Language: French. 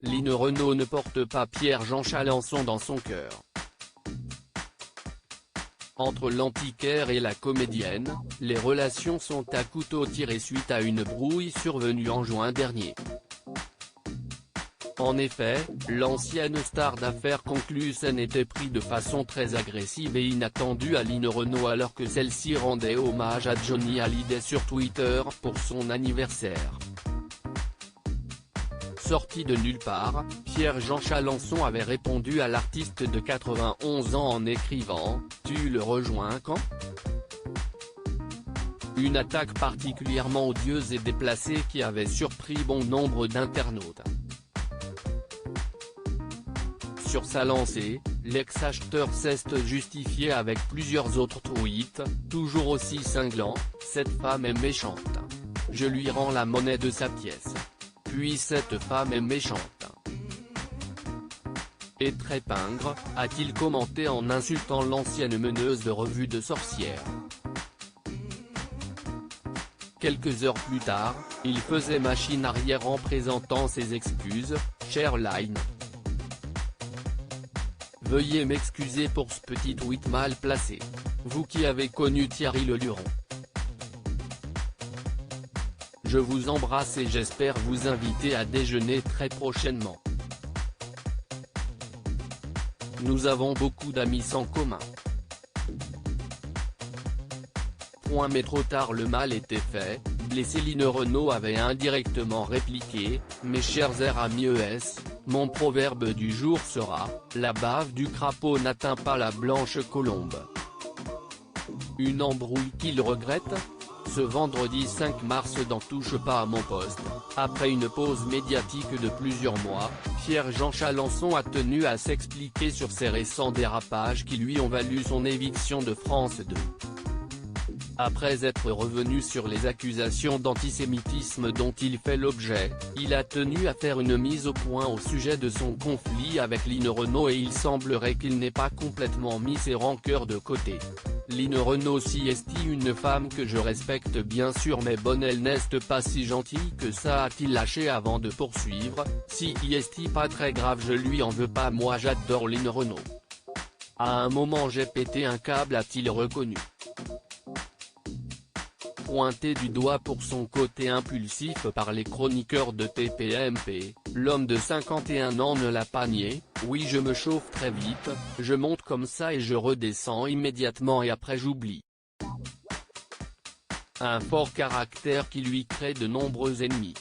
Line Renaud ne porte pas Pierre-Jean Chalancon dans son cœur. Entre l'antiquaire et la comédienne, les relations sont à couteau tiré suite à une brouille survenue en juin dernier. En effet, l'ancienne star d'affaires conclut s'en était pris de façon très agressive et inattendue à Line Renaud alors que celle-ci rendait hommage à Johnny Hallyday sur Twitter pour son anniversaire. Sorti de nulle part, Pierre-Jean Chalancon avait répondu à l'artiste de 91 ans en écrivant « Tu le rejoins quand ?» Une attaque particulièrement odieuse et déplacée qui avait surpris bon nombre d'internautes. Sur sa lancée, l'ex-acheteur s'est justifié avec plusieurs autres tweets, toujours aussi cinglants. « Cette femme est méchante. Je lui rends la monnaie de sa pièce. Puis cette femme est méchante. » Et très pingre, a-t-il commenté en insultant l'ancienne meneuse de revue de sorcières. Quelques heures plus tard, il faisait machine arrière en présentant ses excuses. « Chère Line. Veuillez m'excuser pour ce petit tweet mal placé. Vous qui avez connu Thierry Leluron. Je vous embrasse et j'espère vous inviter à déjeuner très prochainement. Nous avons beaucoup d'amis sans commun. » Mais trop tard, le mal était fait. Blessé, Line Renaud avait indirectement répliqué « Mes chers amis mon proverbe du jour sera « La bave du crapaud n'atteint pas la blanche colombe ». Une embrouille qu'il regrette. Ce vendredi 5 mars dans Touche pas à mon poste, après une pause médiatique de plusieurs mois, Pierre-Jean Chalancon a tenu à s'expliquer sur ses récents dérapages qui lui ont valu son éviction de France 2. Après être revenu sur les accusations d'antisémitisme dont il fait l'objet, il a tenu à faire une mise au point au sujet de son conflit avec Line Renaud et il semblerait qu'il n'ait pas complètement mis ses rancœurs de côté. Line Renaud si est une femme que je respecte bien sûr mais bonne elle n'est pas si gentille que ça a-t-il lâché avant de poursuivre, si est pas très grave je lui en veux pas moi j'adore Line Renaud. À un moment j'ai pété un câble a-t-il reconnu. Pointé du doigt pour son côté impulsif par les chroniqueurs de TPMP, l'homme de 51 ans ne l'a pas nié. « Oui je me chauffe très vite, je monte comme ça et je redescends immédiatement et après j'oublie. » Un fort caractère qui lui crée de nombreux ennemis.